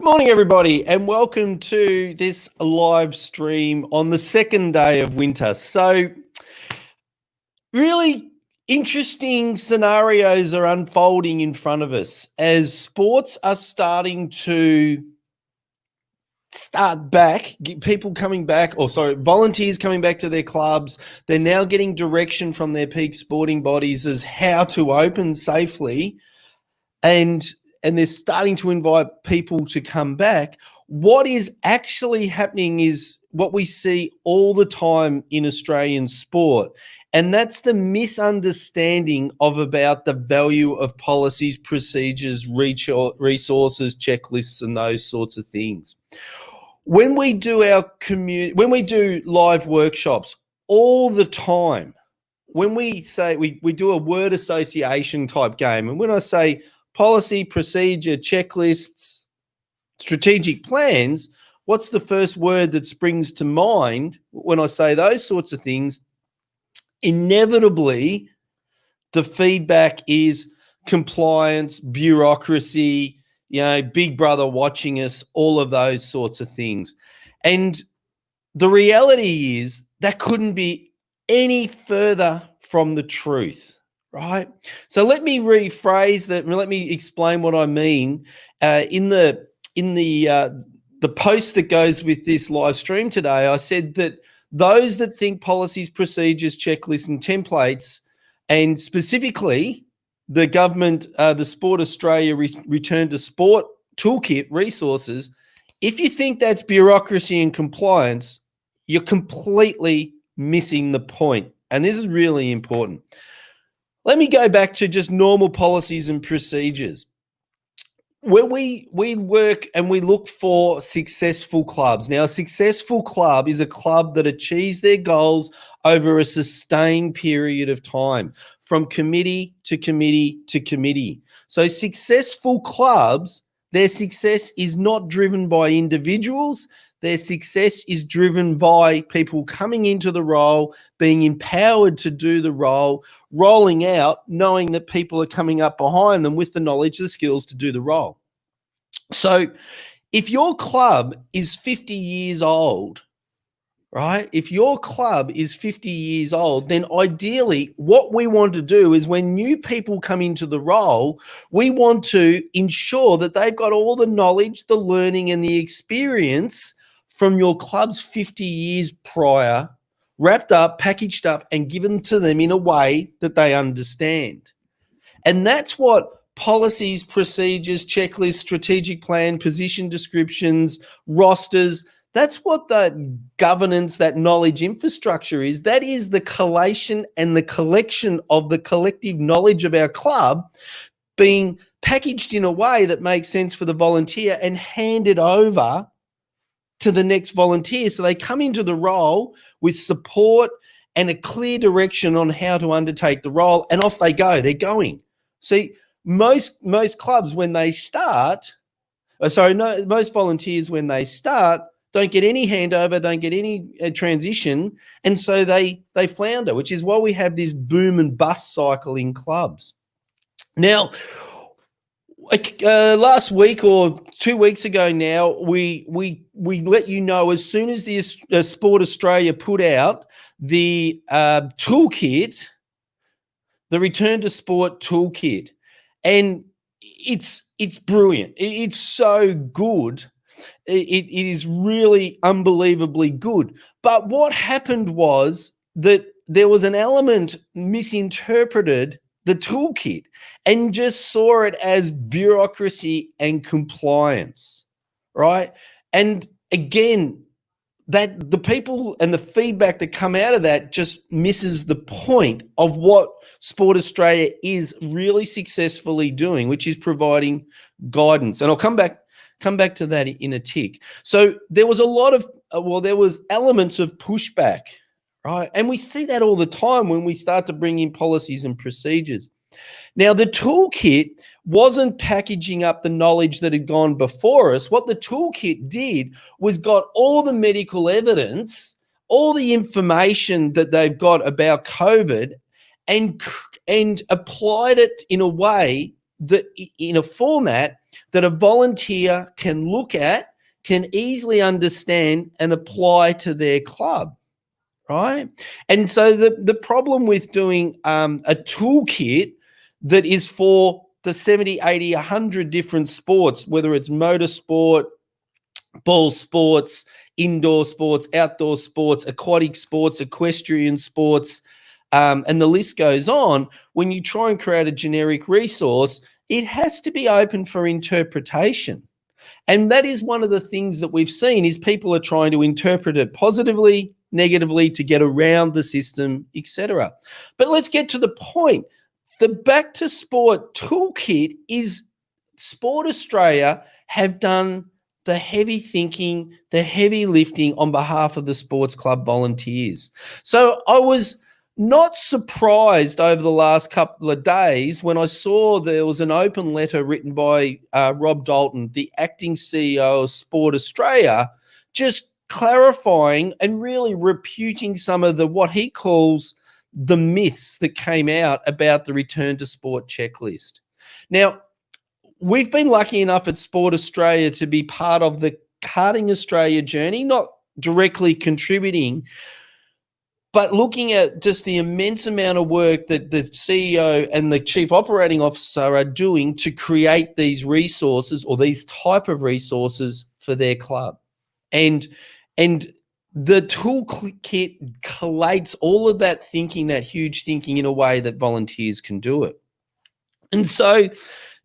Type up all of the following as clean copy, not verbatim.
Morning, everybody, and welcome to this live stream on the second day of winter. So, really interesting scenarios are unfolding in front of us as sports are starting to start back, people coming back, volunteers coming back to their clubs. They're now getting direction from their peak sporting bodies as how to open safely, and they're starting to invite people to come back. What is actually happening is what we see all the time in Australian sport, and that's the misunderstanding about the value of policies, procedures, resources, checklists, and those sorts of things. When we do when we do live workshops all the time, when we say we do a word association type game, and when I say policy, procedure, checklists, strategic plans, what's the first word that springs to mind when I say those sorts of things? Inevitably, the feedback is compliance, bureaucracy, big brother watching us, all of those sorts of things. And the reality is that couldn't be any further from the truth. Right. So let me rephrase that. Let me explain what I mean. In the post that goes with this live stream today, I said that those that think policies, procedures, checklists, and templates, and specifically the government, the Sport Australia Return to Sport Toolkit resources, if you think that's bureaucracy and compliance, you're completely missing the point. And this is really important. Let me go back to just normal policies and procedures. When we work and we look for successful clubs. Now, a successful club is a club that achieves their goals over a sustained period of time, from committee to committee to committee. So successful clubs, their success is not driven by individuals. Their success is driven by people coming into the role, being empowered to do the role, rolling out, knowing that people are coming up behind them with the knowledge, the skills to do the role. So if your club is 50 years old, right? If your club is 50 years old, then ideally what we want to do is when new people come into the role, we want to ensure that they've got all the knowledge, the learning, and the experience from your club's 50 years prior, wrapped up, packaged up, and given to them in a way that they understand. And that's what policies, procedures, checklists, strategic plan, position descriptions, rosters, that's what the governance, that knowledge infrastructure is. That is the collation and the collection of the collective knowledge of our club being packaged in a way that makes sense for the volunteer and handed over to the next volunteer. So they come into the role with support and a clear direction on how to undertake the role, and off they go. They're going. See, most clubs when they start, most volunteers when they start don't get any handover, don't get any transition, and so they flounder, which is why we have this boom and bust cycle in clubs. Now, last week or 2 weeks ago now, we let you know as soon as the Sport Australia put out the toolkit, the Return to Sport toolkit, and it's brilliant. It's so good. It is really unbelievably good. But what happened was that there was an element misinterpreted the toolkit and just saw it as bureaucracy and compliance, right? And again, that the people and the feedback that come out of that just misses the point of what Sport Australia is really successfully doing, which is providing guidance. And I'll come back to that in a tick. So there was there was elements of pushback, right? And we see that all the time when we start to bring in policies and procedures. Now, the toolkit wasn't packaging up the knowledge that had gone before us. What the toolkit did was got all the medical evidence, all the information that they've got about COVID, and applied it in a way in a format that a volunteer can look at, can easily understand and apply to their club, right? And so the problem with doing a toolkit that is for the 70, 80, 100 different sports, whether it's motorsport, ball sports, indoor sports, outdoor sports, aquatic sports, equestrian sports, and the list goes on. When you try and create a generic resource, it has to be open for interpretation. And that is one of the things that we've seen is people are trying to interpret it positively, negatively to get around the system, etc. But let's get to the point. The Back to Sport toolkit is Sport Australia have done the heavy thinking, the heavy lifting on behalf of the sports club volunteers. So I was not surprised over the last couple of days when I saw there was an open letter written by Rob Dalton, the acting CEO of Sport Australia, just clarifying and really refuting some of the what he calls the myths that came out about the return to sport checklist. Now, we've been lucky enough at Sport Australia to be part of the Karting Australia journey, not directly contributing, but looking at just the immense amount of work that the CEO and the Chief Operating Officer are doing to create these resources or these type of resources for their club. And the toolkit collates all of that thinking, that huge thinking, in a way that volunteers can do it. And so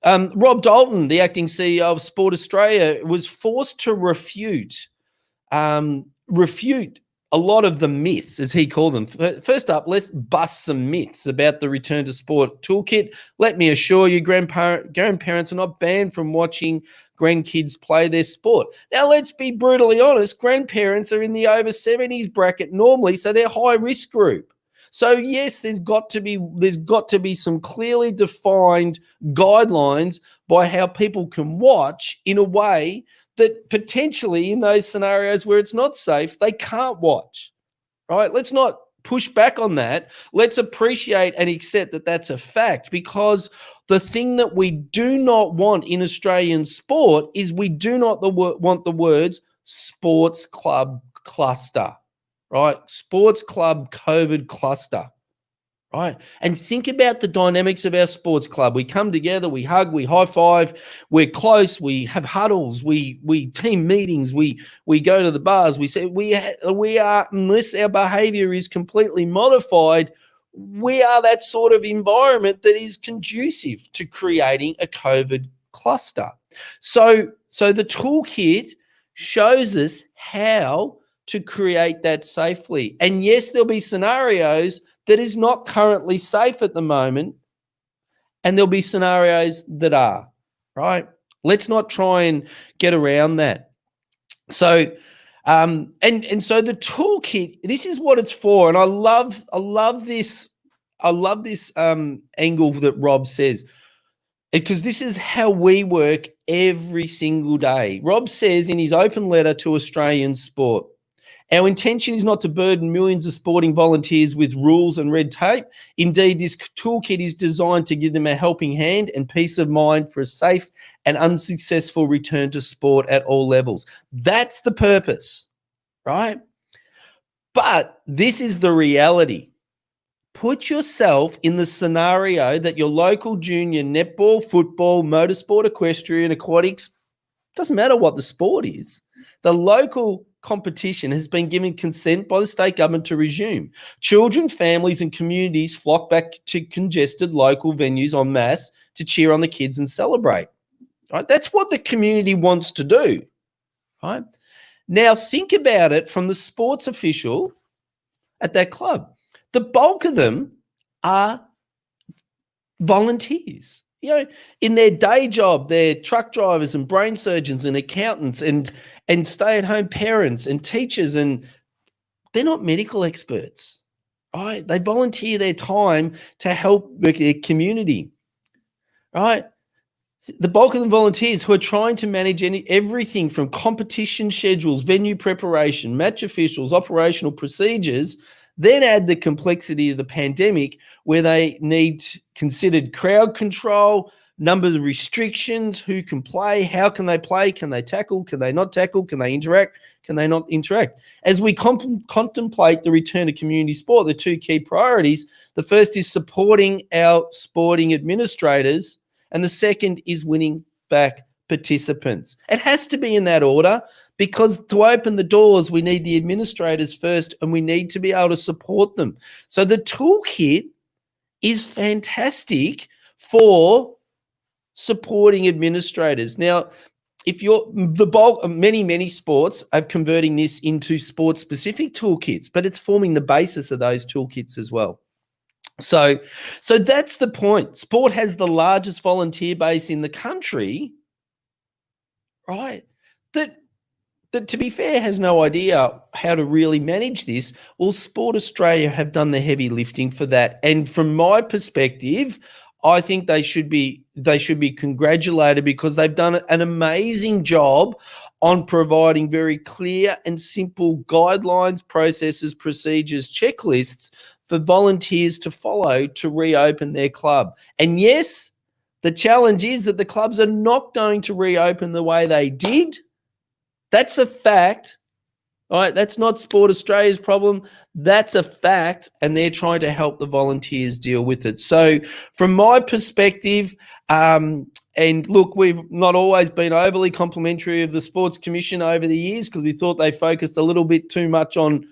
Rob Dalton, the acting CEO of Sport Australia, was forced to refute a lot of the myths, as he called them. First up, let's bust some myths about the Return to Sport toolkit. Let me assure you, grandparents are not banned from watching grandkids play their sport. Now, let's be brutally honest. Grandparents are in the over 70s bracket normally, so they're high risk group. So yes, there's got to be some clearly defined guidelines by how people can watch in a way that potentially in those scenarios where it's not safe, they can't watch, right? Let's not push back on that. Let's appreciate and accept that that's a fact, because the thing that we do not want in Australian sport is we do not want the words sports club cluster, right? Sports club COVID cluster, right? And think about the dynamics of our sports club. We come together, we hug, we high five, we're close, we have huddles, we team meetings, we go to the bars. We say we are, unless our behavior is completely modified, we are that sort of environment that is conducive to creating a COVID cluster. So the toolkit shows us how to create that safely. And yes, there'll be scenarios that is not currently safe at the moment, and there'll be scenarios that are, right? Let's not try and get around that. So, and so the toolkit, this is what it's for. And I love this angle that Rob says, because this is how we work every single day. Rob says in his open letter to Australian sport, our intention is not to burden millions of sporting volunteers with rules and red tape. Indeed, this toolkit is designed to give them a helping hand and peace of mind for a safe and unsuccessful return to sport at all levels. That's the purpose, right? But this is the reality. Put yourself in the scenario that your local junior netball, football, motorsport, equestrian, aquatics, doesn't matter what the sport is, the local competition has been given consent by the state government to resume. Children, families and communities flock back to congested local venues en masse to cheer on the kids and celebrate. Right? That's what the community wants to do. Right? Now think about it from the sports official at that club. The bulk of them are volunteers. You know, in their day job, they're truck drivers and brain surgeons and accountants and stay-at-home parents and teachers, and they're not medical experts, right? They volunteer their time to help their community, right? The bulk of them volunteers who are trying to manage everything from competition schedules, venue preparation, match officials, operational procedures. Then add the complexity of the pandemic where they need considered crowd control, numbers of restrictions, who can play, how can they play, can they tackle, can they not tackle, can they interact, can they not interact. As we contemplate the return to community sport, the two key priorities, the first is supporting our sporting administrators, and the second is winning back participants. It has to be in that order, because to open the doors, we need the administrators first, and we need to be able to support them. So the toolkit is fantastic for supporting administrators. Now, if you're the bulk of many sports are converting this into sport-specific toolkits, but it's forming the basis of those toolkits as well. So that's the point. Sport has the largest volunteer base in the country, right? That to be fair, has no idea how to really manage this. Well, Sport Australia have done the heavy lifting for that. And from my perspective, I think they should be congratulated, because they've done an amazing job on providing very clear and simple guidelines, processes, procedures, checklists for volunteers to follow to reopen their club. And yes, the challenge is that the clubs are not going to reopen the way they did. That's a fact, all right? That's not Sport Australia's problem. That's a fact, and they're trying to help the volunteers deal with it. So from my perspective, and look, we've not always been overly complimentary of the Sports Commission over the years, because we thought they focused a little bit too much on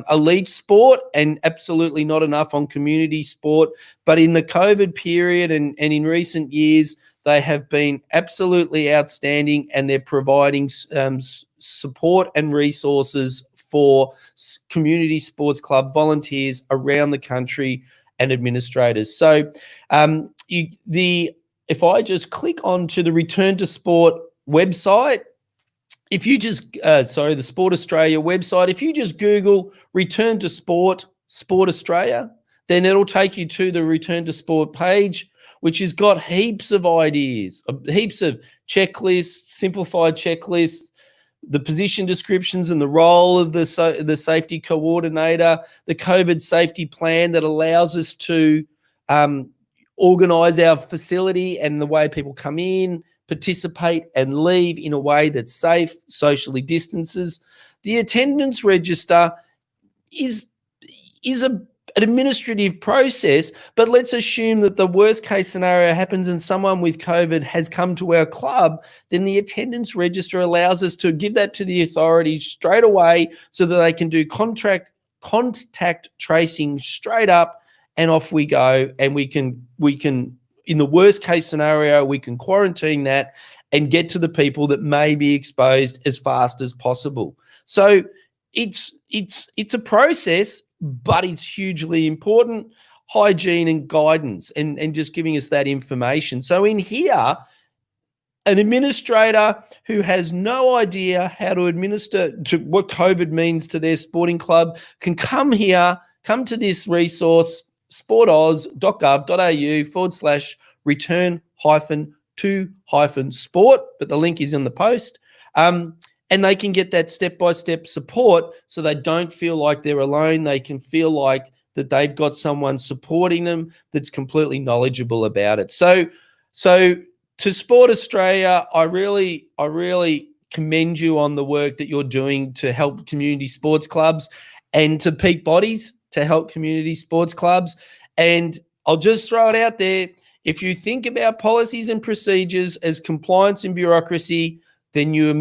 elite sport and absolutely not enough on community sport. But in the COVID period and in recent years, they have been absolutely outstanding, and they're providing support and resources for community sports club volunteers around the country and administrators. So if I just click onto the Return to Sport website, if you just, the Sport Australia website, if you just Google Return to Sport, Sport Australia, then it'll take you to the Return to Sport page, which has got heaps of ideas, heaps of checklists, simplified checklists, the position descriptions and the role of the safety coordinator, the COVID safety plan that allows us to organise our facility and the way people come in, participate and leave in a way that's safe, socially distances. The attendance register is an administrative process, but let's assume that the worst case scenario happens and someone with COVID has come to our club, then the attendance register allows us to give that to the authorities straight away so that they can do contact tracing straight up, and off we go. And we can, in the worst case scenario, we can quarantine that and get to the people that may be exposed as fast as possible. So it's a process, but it's hugely important, hygiene and guidance, and just giving us that information. So in here, an administrator who has no idea how to administer to what COVID means to their sporting club can come to this resource, sportaus.gov.au/return-to-sport, but the link is in the post. And they can get that step-by-step support, so they don't feel like they're alone. They can feel like that they've got someone supporting them that's completely knowledgeable about it. So to Sport Australia, I really commend you on the work that you're doing to help community sports clubs, and to peak bodies to help community sports clubs. And I'll just throw it out there. If you think about policies and procedures as compliance and bureaucracy, then you're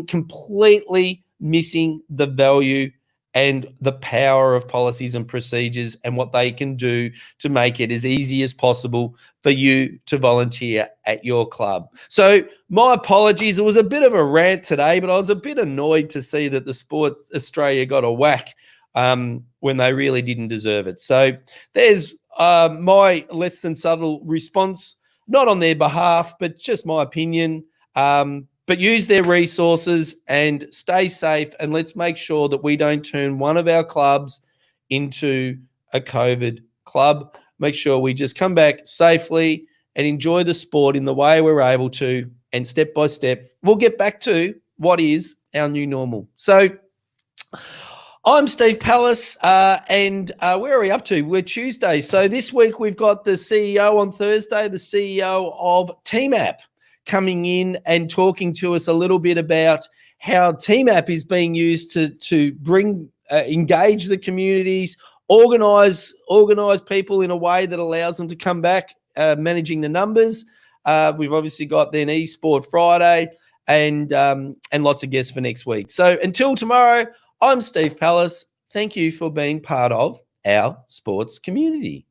completely missing the value and the power of policies and procedures and what they can do to make it as easy as possible for you to volunteer at your club. So my apologies. It was a bit of a rant today, but I was a bit annoyed to see that the Sport Australia got a whack when they really didn't deserve it. So there's my less than subtle response, not on their behalf, but just my opinion. But use their resources and stay safe, and let's make sure that we don't turn one of our clubs into a COVID club. Make sure we just come back safely and enjoy the sport in the way we're able to, and step by step, we'll get back to what is our new normal. So I'm Steve Pallas, and where are we up to? We're Tuesday. So this week we've got the CEO on Thursday, the CEO of TeamApp, coming in and talking to us a little bit about how TeamApp is being used to bring engage the communities, organize people in a way that allows them to come back, managing the numbers. We've obviously got then eSport Friday and lots of guests for next week. So until tomorrow, I'm Steve Pallas. Thank you for being part of our sports community.